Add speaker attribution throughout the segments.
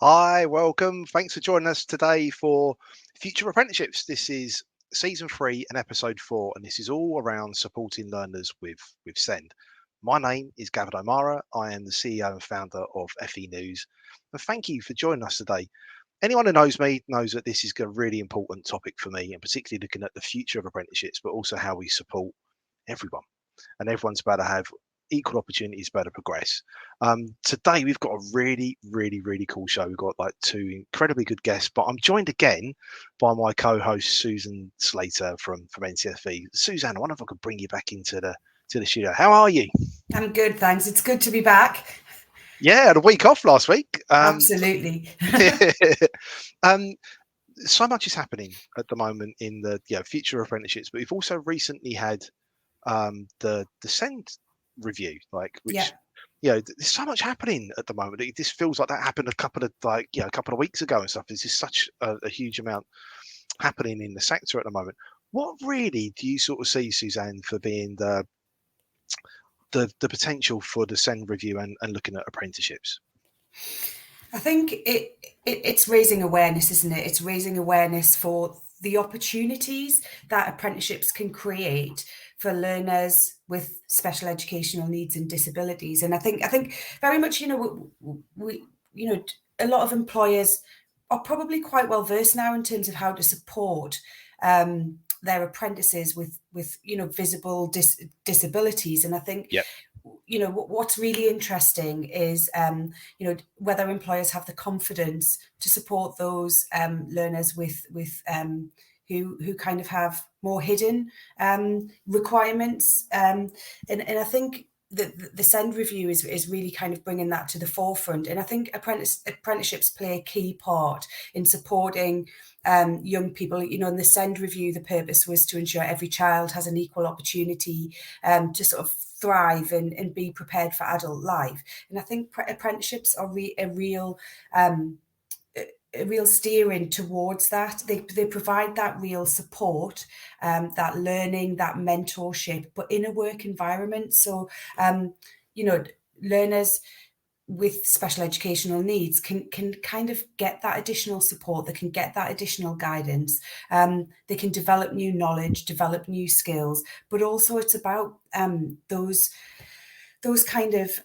Speaker 1: Hi, welcome. Thanks for joining us today for Future Apprenticeships. This is season 3 and episode 4, and this is all around supporting learners with SEND. My name is Gavin O'Mara. I am the CEO and founder of FE News, and thank you for joining us today. Anyone who knows me knows that this is a really important topic for me, and particularly looking at the future of apprenticeships, but also how we support everyone. And everyone's about to have equal opportunities, better progress. Today we've got a really cool show. We've got like 2 incredibly good guests, but I'm joined again by my co-host Susan Slater from NCFE. Suzanne, I wonder if I could bring you back into the studio. How are you?
Speaker 2: I'm good, thanks. It's good to be back.
Speaker 1: Yeah, I had a week off last week.
Speaker 2: Absolutely.
Speaker 1: So much is happening at the moment in the future apprenticeships, but we've also recently had the SEND review, which there's so much happening at the moment. This feels like that happened a couple of weeks ago and stuff. There's just such a huge amount happening in the sector at the moment. What really do you sort of see, Suzanne, for being the potential for the SEND review and looking at apprenticeships?
Speaker 2: I think it's raising awareness, isn't it? It's raising awareness for the opportunities that apprenticeships can create for learners with special educational needs and disabilities. And I think very much, we a lot of employers are probably quite well versed now in terms of how to support their apprentices with visible disabilities. And I think what's really interesting is whether employers have the confidence to support those learners with who kind of have more hidden requirements, and I think the SEND review is really kind of bringing that to the forefront. And I think apprenticeships play a key part in supporting young people. In the SEND review, the purpose was to ensure every child has an equal opportunity to sort of thrive and be prepared for adult life. And I think apprenticeships are a real steering towards that. They provide that real support, that learning, that mentorship, but in a work environment. So, learners with special educational needs can kind of get that additional support. They can get that additional guidance. They can develop new knowledge, develop new skills, but also it's about those kind of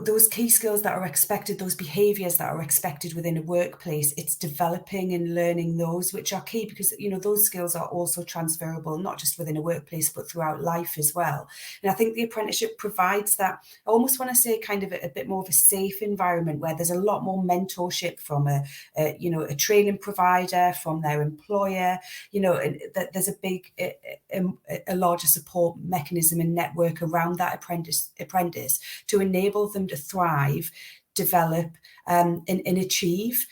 Speaker 2: those key skills that are expected, those behaviours that are expected within a workplace. It's developing and learning those, which are key, because those skills are also transferable, not just within a workplace but throughout life as well. And I think the apprenticeship provides that. I almost want to say kind of a bit more of a safe environment where there's a lot more mentorship from a training provider, from their employer. That there's a larger support mechanism and network around that apprentice to enable them to thrive, develop, and achieve,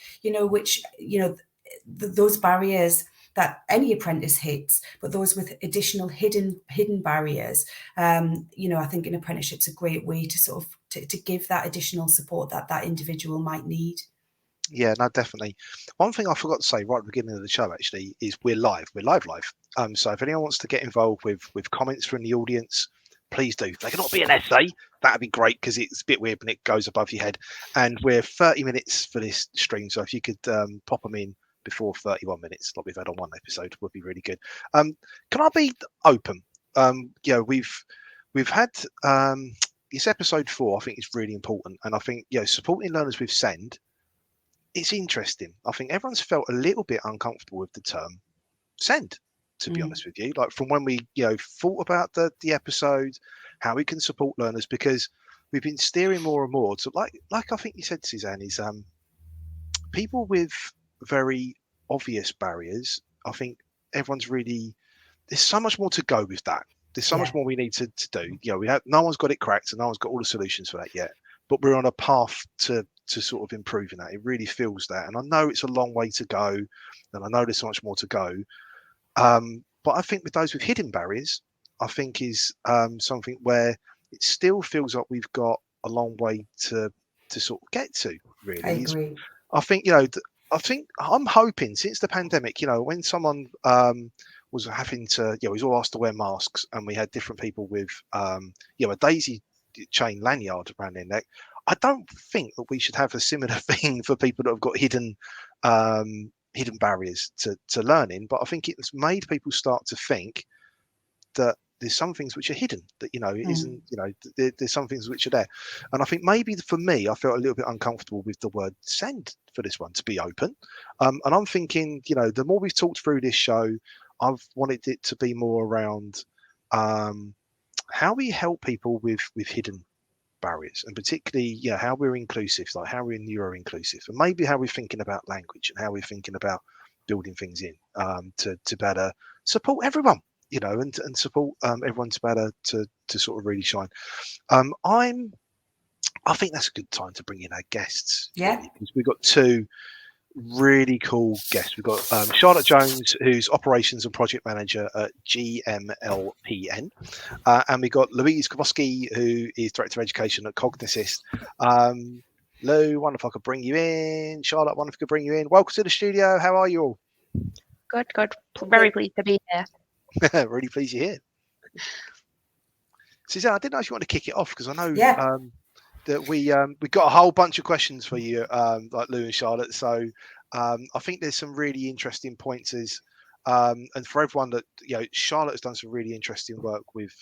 Speaker 2: those barriers that any apprentice hits, but those with additional hidden barriers. I think an apprenticeship's a great way to sort of to give that additional support that individual might need.
Speaker 1: Yeah, no, definitely. One thing I forgot to say right at the beginning of the show actually is we're live. So if anyone wants to get involved with comments from the audience, please do. If they cannot be an essay, that'd be great, because it's a bit weird when it goes above your head. And we're 30 minutes for this stream, so if you could pop them in before 31 minutes, like we've had on one episode, would be really good. Can I be open? We've had this episode 4. I think it's really important, and I think supporting learners with SEND. It's interesting. I think everyone's felt a little bit uncomfortable with the term SEND, to be honest with you. Like from when we, thought about the episode, how we can support learners, because we've been steering more and more to like I think you said, Suzanne, is people with very obvious barriers. I think everyone's really, there's so much more to go with that. There's so much more we need to do. No one's got it cracked, and no one's got all the solutions for that yet. But we're on a path to sort of improving that. It really feels that. And I know it's a long way to go, and I know there's so much more to go. But I think with those with hidden barriers, I think is something where it still feels like we've got a long way to sort of get to, really.
Speaker 2: I agree.
Speaker 1: I think, I'm hoping since the pandemic, when someone was having to, we was all asked to wear masks, and we had different people with, a daisy chain lanyard around their neck. I don't think that we should have a similar thing for people that have got hidden barriers to learning, but I think it's made people start to think that there's some things which are hidden, that it isn't, there's some things which are there. And I think maybe for me, I felt a little bit uncomfortable with the word send for this one, to be open. And I'm thinking, the more we've talked through this show, I've wanted it to be more around how we help people with hidden barriers, and particularly how we're inclusive, like how we're neuro inclusive, and maybe how we're thinking about language and how we're thinking about building things in to better support everyone, and support everyone to better to sort of really shine. I think that's a good time to bring in our guests, really, because we've got two really cool guests. We've got Charlotte Jones, who's operations and project manager at GMLPN, and we've got Louise Kowalski, who is director of education at Cognisys. Lou, wonder if I could bring you in. Charlotte, wonder if I could bring you in. Welcome to the studio. How are you all?
Speaker 3: Good. Very pleased to be here.
Speaker 1: Really pleased you're here. Suzanne, I didn't know if you wanted to kick it off, because I know that we got a whole bunch of questions for you, like Lou and Charlotte. So I think there's some really interesting pointers, and for everyone that Charlotte has done some really interesting work with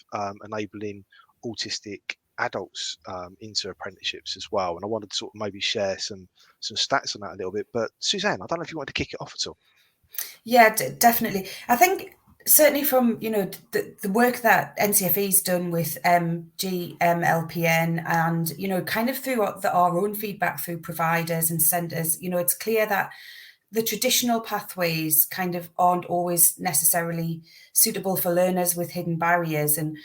Speaker 1: enabling autistic adults into apprenticeships as well. And I wanted to sort of maybe share some stats on that a little bit. But Suzanne, I don't know if you wanted to kick it off at all.
Speaker 2: Yeah, definitely. I think certainly from the work that NCFE's done with GMLPN, and kind of through our own feedback through providers and centres, it's clear that the traditional pathways kind of aren't always necessarily suitable for learners with hidden barriers. And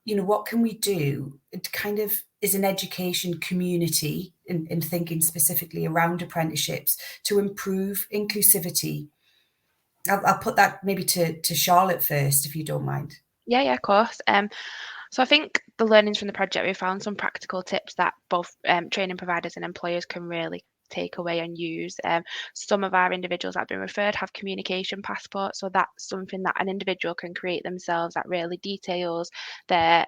Speaker 2: what can we do? It kind of is an education community in thinking specifically around apprenticeships to improve inclusivity. I'll put that maybe to Charlotte first, if you don't mind.
Speaker 3: Yeah, of course. So I think the learnings from the project, we found some practical tips that both training providers and employers can really take away and use. Some of our individuals that have been referred have communication passports, so that's something that an individual can create themselves that really details their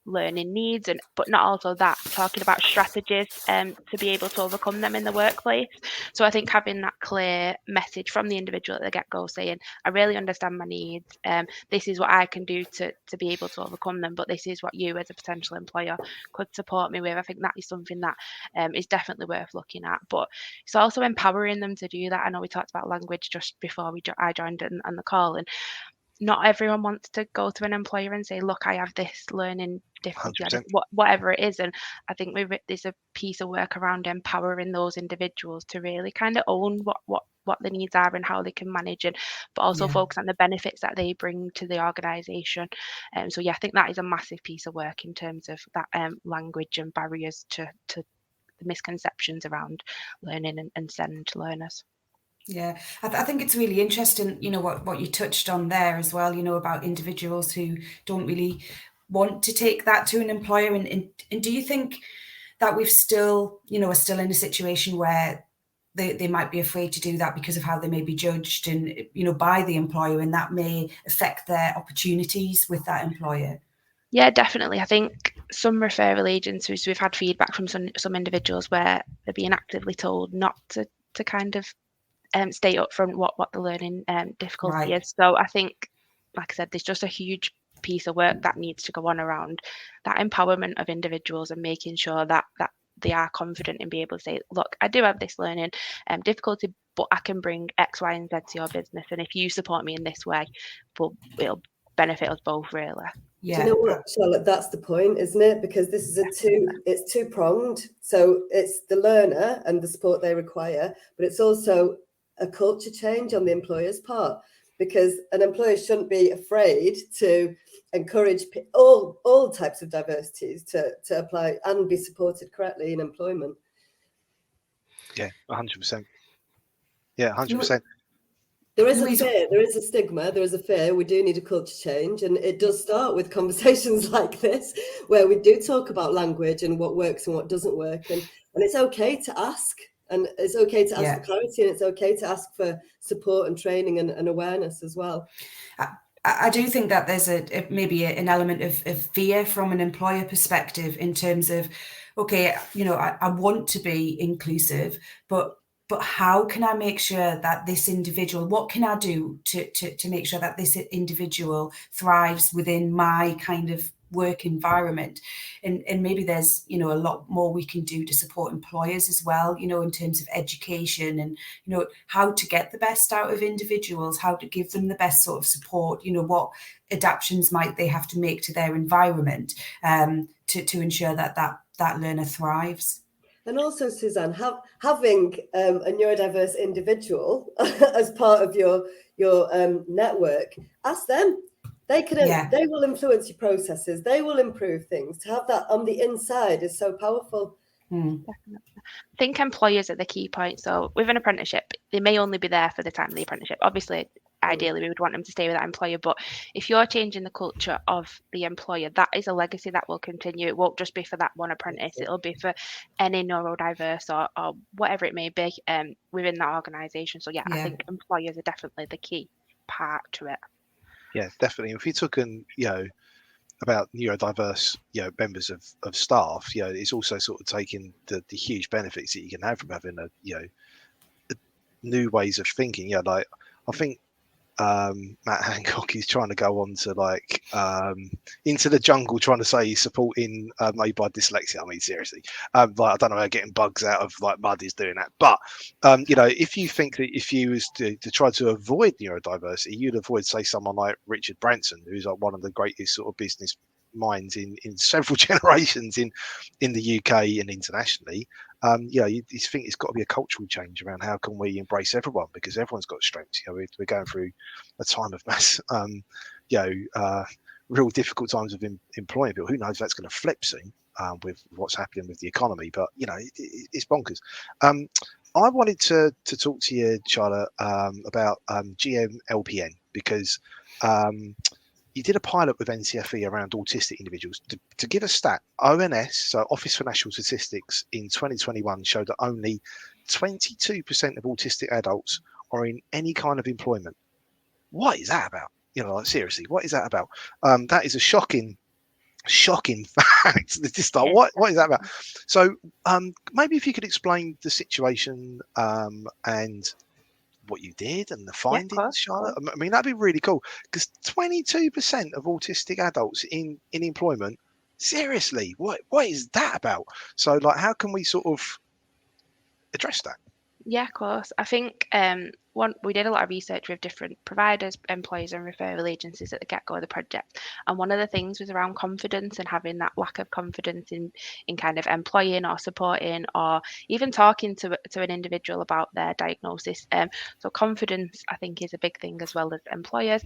Speaker 3: learning needs, but not also that, talking about strategies to be able to overcome them in the workplace. So I think having that clear message from the individual at the get-go saying, I really understand my needs, this is what I can do to be able to overcome them, but this is what you as a potential employer could support me with. I think that is something that is definitely worth looking at, but it's also empowering them to do that. I know we talked about language just before I joined on the call, and not everyone wants to go to an employer and say, look, I have this learning difficulty, whatever it is. And I think there's a piece of work around empowering those individuals to really kind of own what the needs are and how they can manage it, but also focus on the benefits that they bring to the organisation. So I think that is a massive piece of work in terms of that language and barriers to the misconceptions around learning and SEND learners.
Speaker 2: Yeah, I think it's really interesting, what you touched on there as well, about individuals who don't really want to take that to an employer. And do you think that we've still, are still in a situation where they might be afraid to do that because of how they may be judged and, by the employer, and that may affect their opportunities with that employer?
Speaker 3: Yeah, definitely. I think some referral agencies, we've had feedback from some individuals where they're being actively told not to kind of state up front what the learning difficulty is. So I think, like I said, there's just a huge piece of work that needs to go on around that empowerment of individuals and making sure that they are confident in being able to say, look, I do have this learning difficulty, but I can bring X, Y, and Z to your business. And if you support me in this way, it'll benefit us both, really.
Speaker 2: Yeah.
Speaker 4: Do you know what, Charlotte? That's the point, isn't it? Because this is it's two-pronged. So it's the learner and the support they require, but it's also a culture change on the employer's part, because an employer shouldn't be afraid to encourage all types of diversities to apply and be supported correctly in employment.
Speaker 1: Yeah, 100%. Yeah, 100%.
Speaker 4: There is a fear, there is a stigma, there is a fear. We do need a culture change, and it does start with conversations like this, where we do talk about language and what works and what doesn't work, and it's okay to ask, and it's okay to ask for clarity, and it's okay to ask for support and training and awareness as well.
Speaker 2: I do think that there's maybe an element of fear from an employer perspective in terms of, okay, I want to be inclusive, but how can I make sure that this individual, what can I do to make sure that this individual thrives within my kind of work environment? And maybe there's, a lot more we can do to support employers as well, in terms of education and, how to get the best out of individuals, how to give them the best sort of support, what adaptations might they have to make to their environment to ensure that learner thrives.
Speaker 4: And also, Suzanne, having a neurodiverse individual as part of your network, ask them. They will influence your processes. They will improve things. To have that on the inside is so powerful.
Speaker 3: Definitely. I think employers are the key point. So with an apprenticeship, they may only be there for the time of the apprenticeship. Obviously, ideally, we would want them to stay with that employer. But if you're changing the culture of the employer, that is a legacy that will continue. It won't just be for that one apprentice. It'll be for any neurodiverse or whatever it may be within that organisation. So, I think employers are definitely the key part to it.
Speaker 1: Yeah, definitely. If you're talking, about neurodiverse, members of staff, it's also sort of taking the huge benefits that you can have from having new ways of thinking. Like I think Matt Hancock is trying to go on to into the jungle, trying to say he's supporting made by dyslexia. I mean, seriously, I don't know how getting bugs out of mud is doing that. But if you think that if you was to try to avoid neurodiversity, you'd avoid, say, someone like Richard Branson, who's one of the greatest sort of business minds in several generations in the UK and internationally. You think it's got to be a cultural change around how can we embrace everyone, because everyone's got strengths. We're going through a time of mass, real difficult times of employing people. Who knows if that's going to flip soon with what's happening with the economy? But it's bonkers. I wanted to talk to you, Charlotte, about GMLPN, because you did a pilot with NCFE around autistic individuals. To give a stat, ONS, so Office for National Statistics, in 2021 showed that only 22% of autistic adults are in any kind of employment. What is that about? Seriously, what is that about? That is a shocking fact. It's just what is that about? So maybe if you could explain the situation and what you did and the findings, Charlotte. I mean, that'd be really cool, because 22% of autistic adults in employment. Seriously, what is that about? So, how can we sort of address that?
Speaker 3: Yeah, of course. I think we did a lot of research with different providers, employers, and referral agencies at the get-go of the project. And one of the things was around confidence and having that lack of confidence in kind of employing or supporting or even talking to an individual about their diagnosis. So confidence, I think, is a big thing, as well as employers.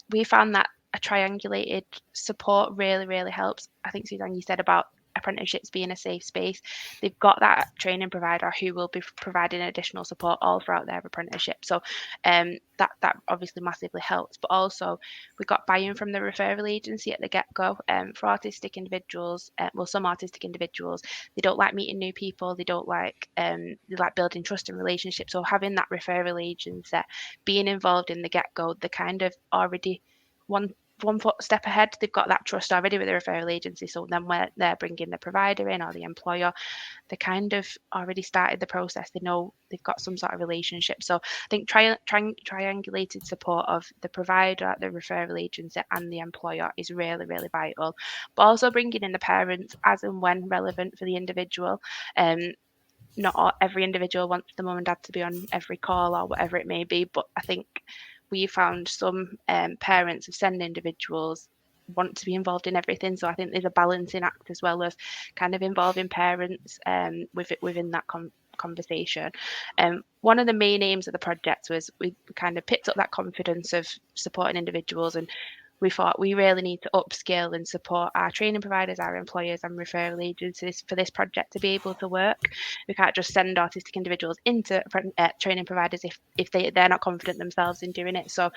Speaker 3: We found that a triangulated support really, really helps. I think, Suzanne, you said about apprenticeships being a safe space. They've got that training provider who will be providing additional support all throughout their apprenticeship. So that obviously massively helps. But also we got buy-in from the referral agency at the get-go. For autistic individuals, some autistic individuals, they don't like meeting new people. They don't like they like building trust and relationships. So having that referral agency, being involved in the get-go, they kind of already one step ahead. They've got that trust already with the referral agency. So then when they're bringing the provider in or the employer, they kind of already started the process. They know they've got some sort of relationship. So I think triangulated support of the provider, the referral agency, and the employer is really, really vital. But also bringing in the parents as and when relevant for the individual. Not every individual wants the mum and dad to be on every call or whatever it may be, but I think we found some parents of SEND individuals want to be involved in everything. So I think there's a balancing act, as well as kind of involving parents within that conversation. One of the main aims of the project was we kind of picked up that confidence of supporting individuals, and we thought we really need to upskill and support our training providers, our employers, and referral agencies for this project to be able to work. We can't just send autistic individuals into training providers if they're not confident themselves in doing it. So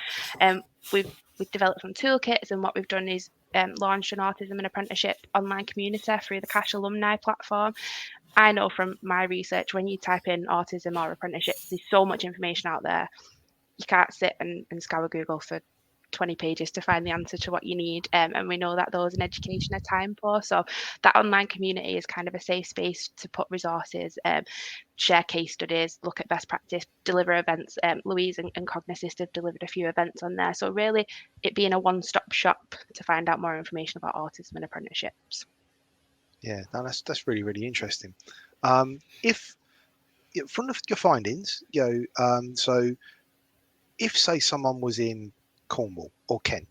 Speaker 3: we've developed some toolkits, and what we've done is launched an autism and apprenticeship online community through the Cash alumni platform. I know from my research, when you type in autism or apprenticeships, there's so much information out there. You can't sit and scour Google for 20 pages to find the answer to what you need, and we know that those in education are time poor, so that online community is kind of a safe space to put resources, share case studies, look at best practice, deliver events. Louise and Cognisist have delivered a few events on there, so really it being a one-stop shop to find out more information about autism and apprenticeships.
Speaker 1: Yeah, no, that's really, really interesting. If from your findings, so if, say, someone was in Cornwall or Kent,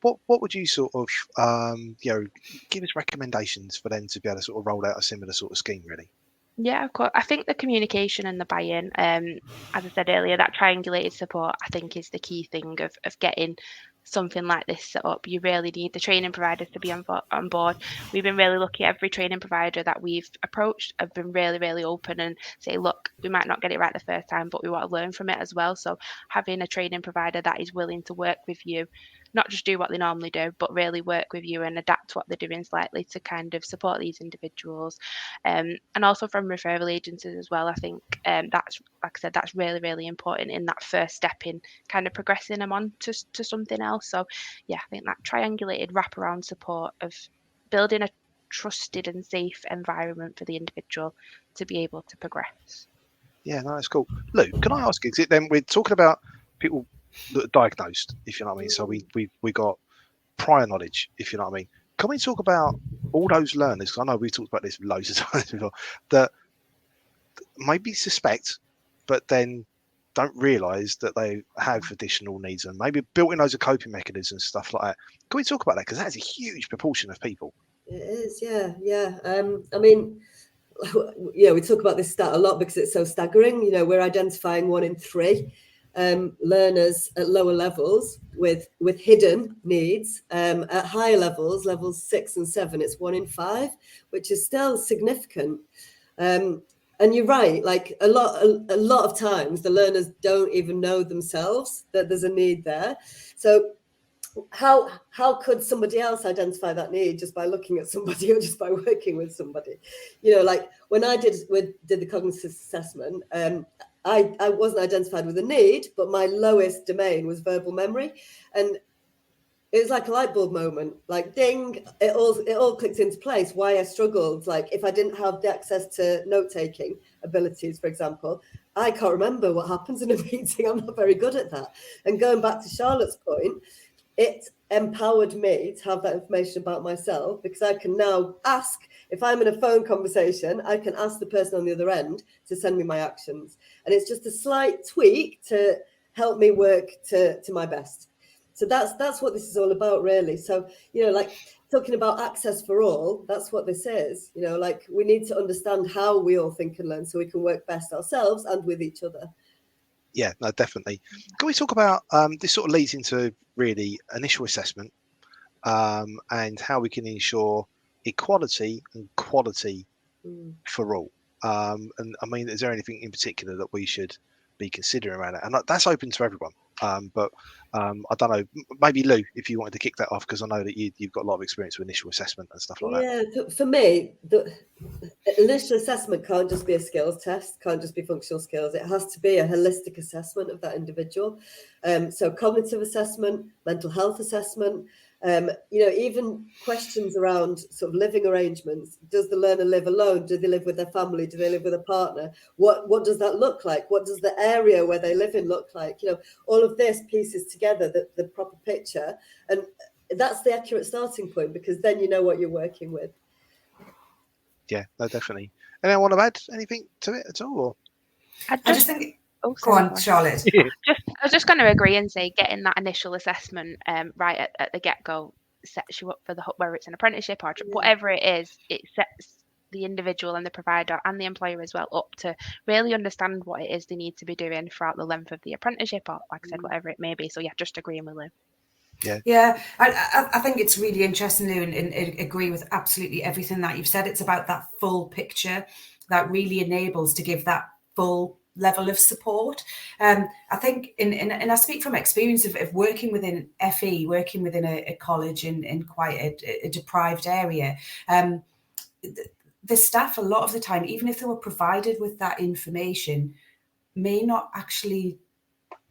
Speaker 1: what would you sort of give us recommendations for them to be able to sort of roll out a similar sort of scheme, really?
Speaker 3: Yeah, of course. I think the communication and the buy-in, as I said earlier, that triangulated support, I think, is the key thing of getting something like this set up. You really need the training providers to be on board. We've been really lucky. Every training provider that we've approached have been really, really open and say, look, we might not get it right the first time, but we want to learn from it as well. So having a training provider that is willing to work with you, not just do what they normally do, but really work with you and adapt what they're doing slightly to kind of support these individuals. And also from referral agencies as well. I think that's, like I said, that's really, really important in that first step in kind of progressing them on to something else. So yeah, I think that triangulated wraparound support of building a trusted and safe environment for the individual to be able to progress.
Speaker 1: Yeah, no, that's cool. Lou, can I ask you, then we're talking about people that are diagnosed, if you know what I mean. So we got prior knowledge, if you know what I mean. Can we talk about all those learners? Because I know we've talked about this loads of times before, that maybe suspect, but then don't realise that they have additional needs and maybe built in loads of coping mechanisms, stuff like that. Can we talk about that? Because that's a huge proportion of people.
Speaker 4: It is, yeah. I mean, we talk about this stat a lot because it's so staggering. We're identifying 1 in 3 learners at lower levels with hidden needs. At higher levels 6 and 7, it's 1 in 5, which is still significant. And you're right, like a lot of times the learners don't even know themselves that there's a need there. So how could somebody else identify that need just by looking at somebody or just by working with somebody? Like when I did the cognitive assessment, I wasn't identified with a need, but my lowest domain was verbal memory, and it was like a light bulb moment, like ding, it all clicked into place why I struggled. Like if I didn't have the access to note-taking abilities, for example, I can't remember what happens in a meeting. I'm not very good at that. And going back to Charlotte's point, it empowered me to have that information about myself, because I can now ask, if I'm in a phone conversation, I can ask the person on the other end to send me my actions. And it's just a slight tweak to help me work to my best. So that's what this is all about, really. So, like talking about access for all, that's what this is. Like we need to understand how we all think and learn so we can work best ourselves and with each other.
Speaker 1: Yeah, no, definitely. Can we talk about this sort of leads into really initial assessment and how we can ensure equality and quality for all? And I mean, is there anything in particular that we should be considering around it? And that's open to everyone. But I don't know, maybe Lou, if you wanted to kick that off, because I know that you've got a lot of experience with initial assessment and stuff like that.
Speaker 4: Yeah, for me, the initial assessment can't just be a skills test, can't just be functional skills. It has to be a holistic assessment of that individual. So cognitive assessment, mental health assessment, even questions around sort of living arrangements. Does the learner live alone? Do they live with their family? Do they live with a partner? What does that look like? What does the area where they live in look like? All of this pieces together the proper picture, and that's the accurate starting point, because then you know what you're working with.
Speaker 1: Yeah, no, definitely. Anyone want to add anything to it at all? Or?
Speaker 2: I just think.
Speaker 3: Oh,
Speaker 2: go on, Charlotte.
Speaker 3: I was just going to agree and say getting that initial assessment right at the get-go sets you up for whether it's an apprenticeship or whatever it is. It sets the individual and the provider and the employer as well up to really understand what it is they need to be doing throughout the length of the apprenticeship, or like I said, whatever it may be. So yeah, just agreeing with Lou.
Speaker 2: Yeah, I think it's really interesting, Lou, and agree with absolutely everything that you've said. It's about that full picture that really enables to give that full level of support. I think, and I speak from experience of working within FE, working within a college in quite a deprived area. The staff, a lot of the time, even if they were provided with that information, may not actually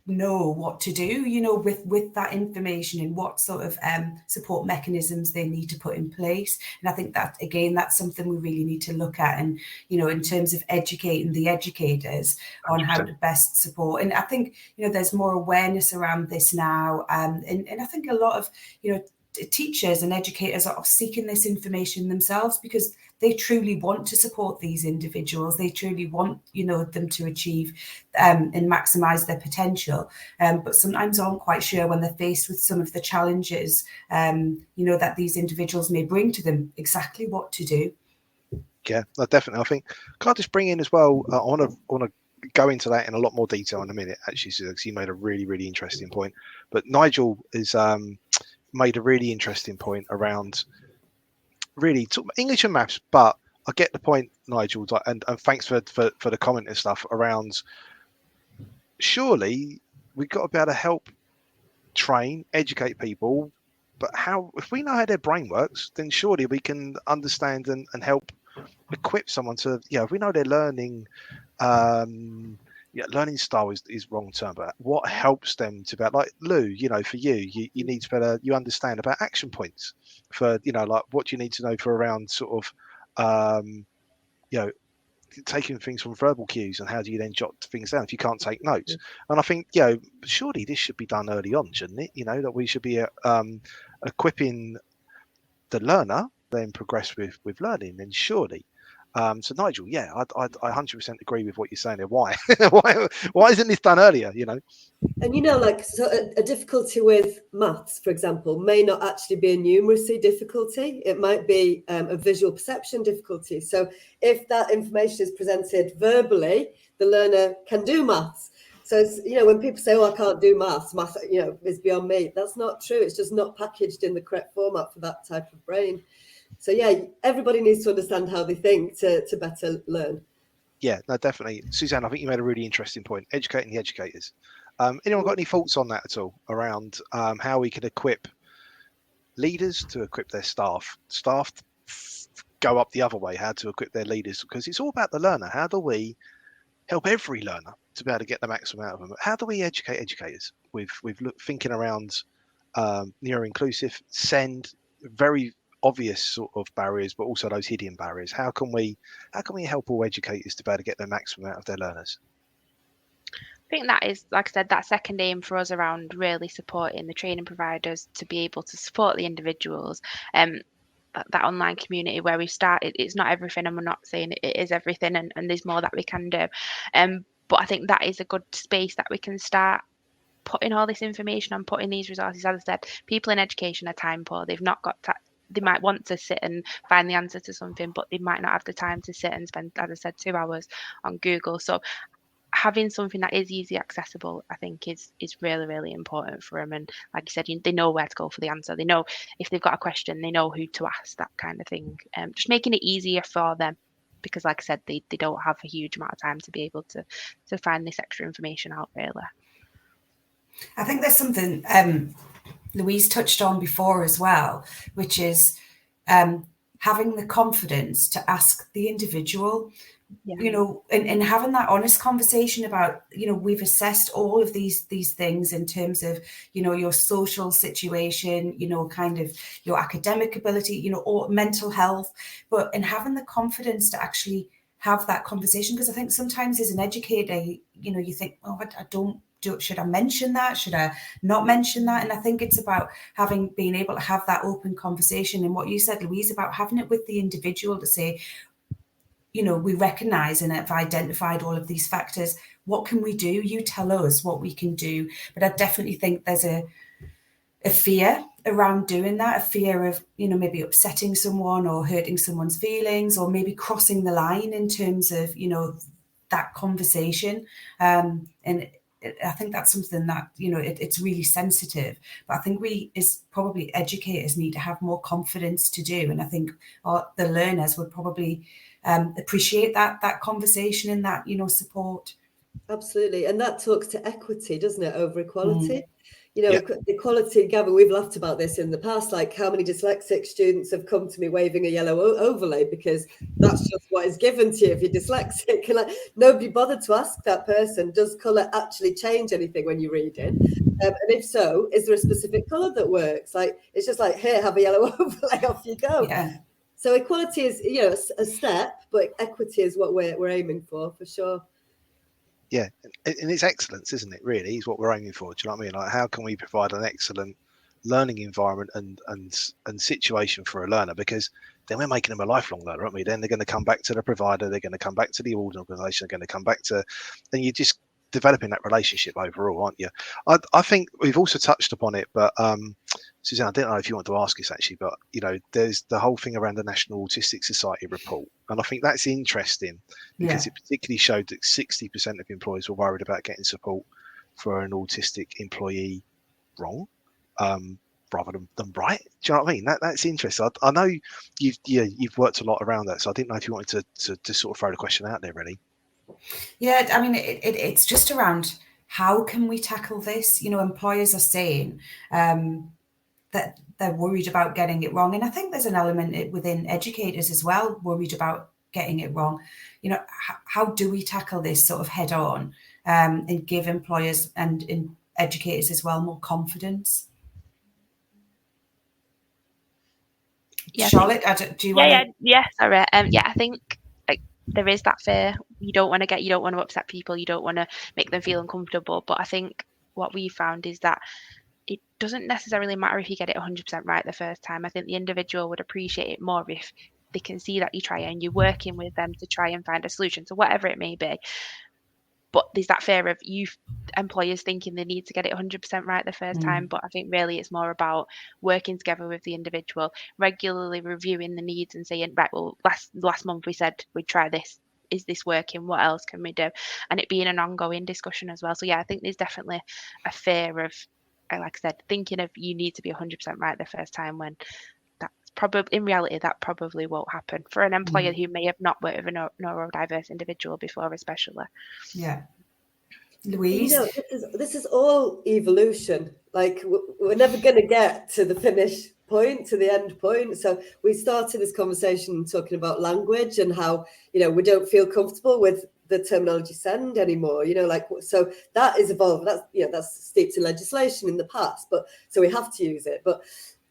Speaker 2: know what to do, you know, with that information and what sort of support mechanisms they need to put in place. And I think that, again, that's something we really need to look at, and, you know, in terms of educating the educators on
Speaker 1: 100%.
Speaker 2: how to best support. And I think, you know, there's more awareness around this now, and I think a lot of, you know, teachers and educators are seeking this information themselves because they truly want to support these individuals. They truly want, you know, them to achieve and maximise their potential, but sometimes aren't quite sure when they're faced with some of the challenges, you know, that these individuals may bring to them, exactly what to do.
Speaker 1: Yeah, no, definitely. I think, can I just bring in as well, I want to go into that in a lot more detail in a minute, actually, because you made a really, really interesting point. But Nigel has made a really interesting point around really English and maths, but I get the point, Nigel, and thanks for the comment and stuff around, surely we've got to be able to help train, educate people, but how, if we know how their brain works, then surely we can understand and help equip someone to, you know, if we know their learning learning style is wrong term, but what helps them to about, like Lou, you know, for you need to better, you understand about action points for, you know, like what do you need to know for around sort of you know, taking things from verbal cues, and how do you then jot things down if you can't take notes? And I think, you know, surely this should be done early on, shouldn't it? You know, that we should be equipping the learner then progress with learning, then surely. So Nigel, yeah, I 100% agree with what you're saying there. Why? why isn't this done earlier? You know,
Speaker 4: and you know, like, so a difficulty with maths, for example, may not actually be a numeracy difficulty. It might be a visual perception difficulty. So if that information is presented verbally, the learner can do maths. So it's, you know, when people say, "Oh, I can't do maths, you know, is beyond me," that's not true. It's just not packaged in the correct format for that type of brain. So yeah, everybody needs to understand how they think to better learn.
Speaker 1: Yeah, no, definitely. Suzanne, I think you made a really interesting point, educating the educators. Anyone got any thoughts on that at all, around how we could equip leaders to equip their staff go up the other way, how to equip their leaders, because it's all about the learner. How do we help every learner to be able to get the maximum out of them? How do we educate educators with thinking around neuro-inclusive, SEND, very obvious sort of barriers, but also those hidden barriers? How can we help all educators to be able to get the maximum out of their learners?
Speaker 3: I think that is, like I said, that second aim for us around really supporting the training providers to be able to support the individuals. That online community where we started, it's not everything, and we're not saying it is everything, and there's more that we can do. But I think that is a good space that we can start putting all this information on, putting these resources. As I said, people in education are time poor. They've not got they might want to sit and find the answer to something, but they might not have the time to sit and spend, as I said, 2 hours on Google. So having something that is easy accessible, I think, is really, really important for them. And like you said, they know where to go for the answer. They know if they've got a question, they know who to ask, that kind of thing. Just making it easier for them, because like I said, they don't have a huge amount of time to be able to find this extra information out, really.
Speaker 2: I think there's something Louise touched on before as well, which is having the confidence to ask the individual, you know, and having that honest conversation about, you know, we've assessed all of these things in terms of, you know, your social situation, you know, kind of your academic ability, you know, or mental health, and having the confidence to actually have that conversation. Because I think sometimes as an educator, you know, you think, oh, I don't, should I mention that? Should I not mention that? And I think it's about being able to have that open conversation. And what you said, Louise, about having it with the individual to say, you know, we recognise and have identified all of these factors. What can we do? You tell us what we can do. But I definitely think there's a fear around doing that, a fear of, you know, maybe upsetting someone or hurting someone's feelings, or maybe crossing the line in terms of, you know, that conversation. And I think that's something that, you know, it's really sensitive. But I think we, as probably educators, need to have more confidence to do. And I think the learners would probably appreciate that conversation and that, you know, support.
Speaker 4: Absolutely. And that talks to equity, doesn't it, over equality? You know, equality, Gavin, we've laughed about this in the past, like how many dyslexic students have come to me waving a yellow overlay because that's just what is given to you if you're dyslexic. And like, nobody bothered to ask that person, does colour actually change anything when you're reading? And if so, is there a specific colour that works? Like, it's just like, here, have a yellow overlay, off you go.
Speaker 2: Yeah.
Speaker 4: So equality is, you know, a step, but equity is what we're aiming for sure.
Speaker 1: Yeah, and it's excellence, isn't it? Really, is what we're aiming for. Do you know what I mean? Like, how can we provide an excellent learning environment and situation for a learner? Because then we're making them a lifelong learner, aren't we? Then they're going to come back to the provider, they're going to come back to the organisation, they're going to come back to, and you're just developing that relationship overall, aren't you? I think we've also touched upon it, but Suzanne, I don't know if you want to ask this actually, but you know, there's the whole thing around the National Autistic Society report, and I think that's interesting because it particularly showed that 60% of employers were worried about getting support for an autistic employee wrong, rather than right. Do you know what I mean? That's interesting. I know you've worked a lot around that, so I didn't know if you wanted to sort of throw the question out there, really.
Speaker 2: Yeah, I mean, it's just around how can we tackle this? You know, employers are saying that they're worried about getting it wrong. And I think there's an element within educators as well, worried about getting it wrong. You know, how do we tackle this sort of head on and give employers and educators as well more confidence? Yeah, Charlotte, do you want to?
Speaker 3: Sorry. I think like there is that fear. You don't want to upset people. You don't want to make them feel uncomfortable. But I think what we found is that it doesn't necessarily matter if you get it 100% right the first time. I think the individual would appreciate it more if they can see that you try and you're working with them to try and find a solution. So whatever it may be. But there's that fear of employers thinking they need to get it 100% right the first time. But I think really it's more about working together with the individual, regularly reviewing the needs and saying, right, well, last month we said we'd try this. Is this working? What else can we do? And it being an ongoing discussion as well. So yeah, I think there's definitely a fear of, like I said, thinking of you need to be 100% right the first time when that's probably, in reality, that probably won't happen for an employer who may have not worked with a neurodiverse individual before, especially.
Speaker 2: Yeah. Louise?
Speaker 4: You know, this is all evolution. Like, we're never going to get to the finish point, to the end point. So we started this conversation talking about language and how, you know, we don't feel comfortable with the terminology send anymore, you know, like, so that is evolved. That's, you know, that's steeped in legislation in the past, but so we have to use it. But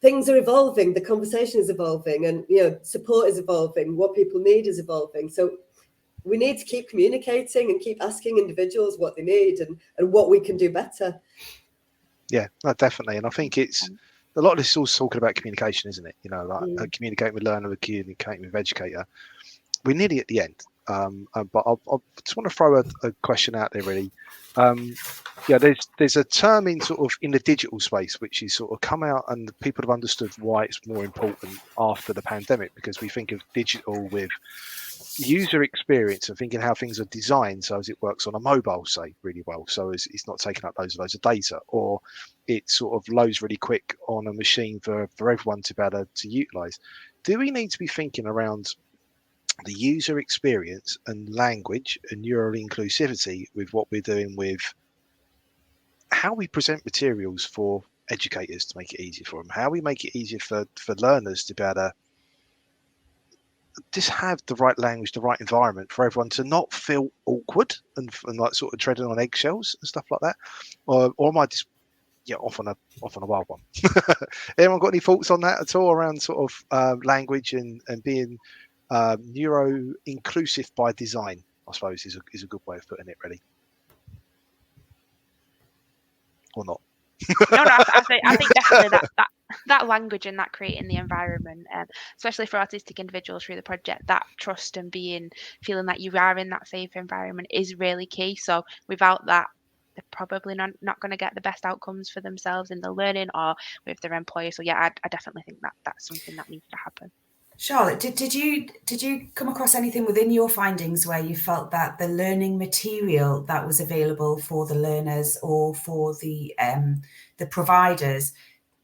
Speaker 4: things are evolving, the conversation is evolving, and, you know, support is evolving, what people need is evolving. So we need to keep communicating and keep asking individuals what they need and what we can do better.
Speaker 1: Yeah, no, definitely. And I think it's a lot of this is also talking about communication, isn't it? You know, like communicating with learner, communicating with educator. We're nearly at the end. But I just want to throw a question out there, really. There's a term in sort of in the digital space which is sort of come out, and people have understood why it's more important after the pandemic, because we think of digital with user experience and thinking how things are designed so as it works on a mobile, say, really well, so as it's not taking up loads of data, or it sort of loads really quick on a machine for everyone to be able to utilize. Do we need to be thinking around the user experience and language and neural inclusivity with what we're doing with how we present materials for educators to make it easier for them, how we make it easier for learners to be able to just have the right language, the right environment for everyone to not feel awkward and like sort of treading on eggshells and stuff like that? Or am I just off on a wild one? Anyone got any thoughts on that at all around sort of language and being neuro inclusive by design, I suppose is a good way of putting it, really. Or not?
Speaker 3: No, I think definitely that language and that creating the environment, especially for autistic individuals through the project, that trust and feeling that you are in that safe environment is really key. So without that, they're probably not going to get the best outcomes for themselves in the learning or with their employer. So yeah, I definitely think that's something that needs to happen.
Speaker 2: Charlotte, did you come across anything within your findings where you felt that the learning material that was available for the learners or for the providers,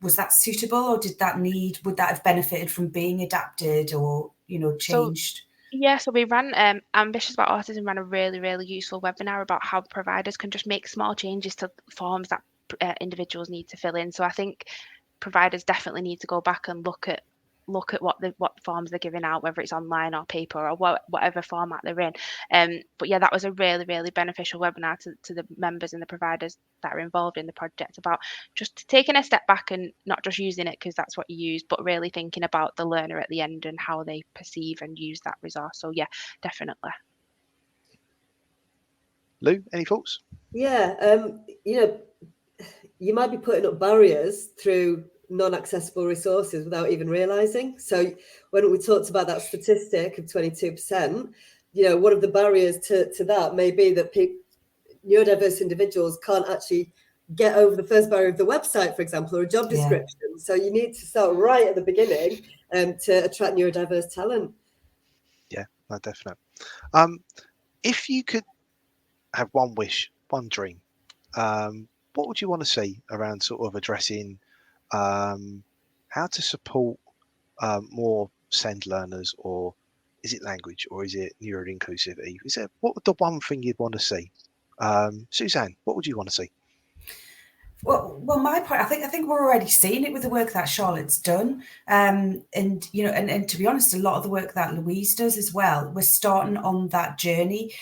Speaker 2: was that suitable, or would that have benefited from being adapted or, you know, changed?
Speaker 3: So we ran Ambitious About Autism ran a really, really useful webinar about how providers can just make small changes to forms that individuals need to fill in. So I think providers definitely need to go back and look at what forms they're giving out, whether it's online or paper or whatever format they're in. But yeah, that was a really, really beneficial webinar to the members and the providers that are involved in the project, about just taking a step back and not just using it because that's what you use, but really thinking about the learner at the end and how they perceive and use that resource. So yeah, definitely.
Speaker 1: Lou, any thoughts?
Speaker 4: Yeah, you might be putting up barriers through non-accessible resources without even realizing. So when we talked about that statistic of 22%, one of the barriers to that may be that neurodiverse individuals can't actually get over the first barrier of the website, for example, or a job description. So you need to start right at the beginning to attract neurodiverse talent.
Speaker 1: Yeah, no, definitely. If you could have one wish, one dream, what would you want to see around sort of addressing how to support more SEND learners, or is it language, or is it neuro-inclusivity? What would the one thing you'd want to see? Suzanne, what would you want to see?
Speaker 2: Well, my point, I think we're already seeing it with the work that Charlotte's done, and to be honest, a lot of the work that Louise does as well. We're starting on that journey,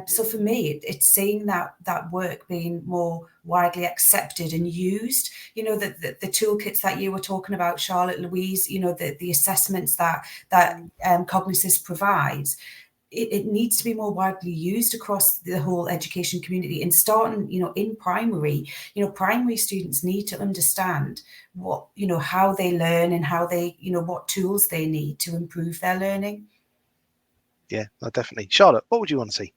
Speaker 2: so for me, it's seeing that work being more widely accepted and used. The toolkits that you were talking about, Charlotte, Louise. The assessments that Cognisys provides. It needs to be more widely used across the whole education community, and starting, in primary. Primary students need to understand what, how they learn and how they, what tools they need to improve their learning.
Speaker 1: Yeah, no, definitely. Charlotte, what would you want to see?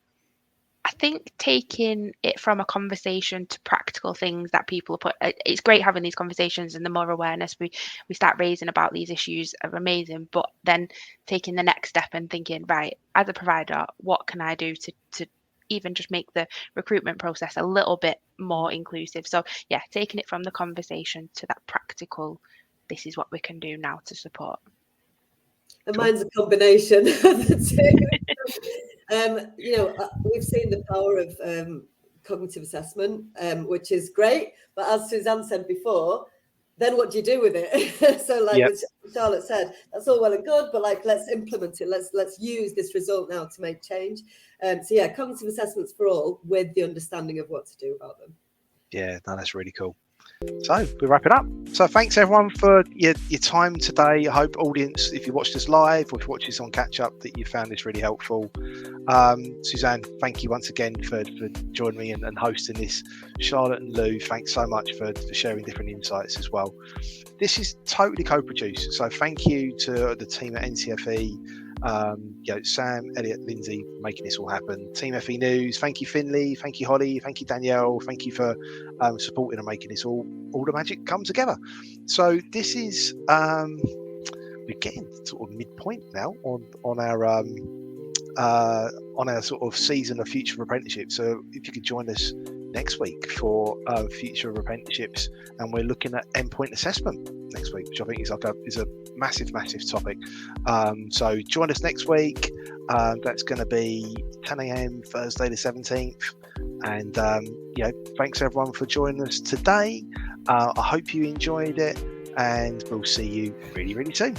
Speaker 3: I think taking it from a conversation to practical things that people are it's great having these conversations, and the more awareness we start raising about these issues are amazing. But then taking the next step and thinking, right, as a provider, what can I do to even just make the recruitment process a little bit more inclusive? So yeah, taking it from the conversation to that practical, this is what we can do now to support.
Speaker 4: And mine's a combination of the two. We've seen the power of cognitive assessment, which is great. But as Suzanne said before, then what do you do with it? So as Charlotte said, that's all well and good, but let's implement it. Let's use this result now to make change. Cognitive assessments for all, with the understanding of what to do about them.
Speaker 1: Yeah, no, that's really cool. So we'll wrap it up. So thanks everyone for your time today. I hope audience, if you watched us live or if you watched this on catch up, that you found this really helpful. Suzanne, thank you once again for joining me and hosting this. Charlotte and Lou, thanks so much for sharing different insights as well. This is totally co-produced, so thank you to the team at NCFE. Sam, Elliot, Lindsay, making this all happen. Team FE News, thank you Finley, thank you Holly, thank you Danielle, thank you for supporting and making this all the magic come together. So this is we're getting sort of midpoint now on our sort of season of Future of Apprenticeships. So if you could join us next week for Future of Apprenticeships, and we're looking at endpoint assessment next week, which I think is a massive topic. So join us next week. That's going to be 10 a.m. Thursday the 17th. And thanks everyone for joining us today. I hope you enjoyed it, and we'll see you really, really soon.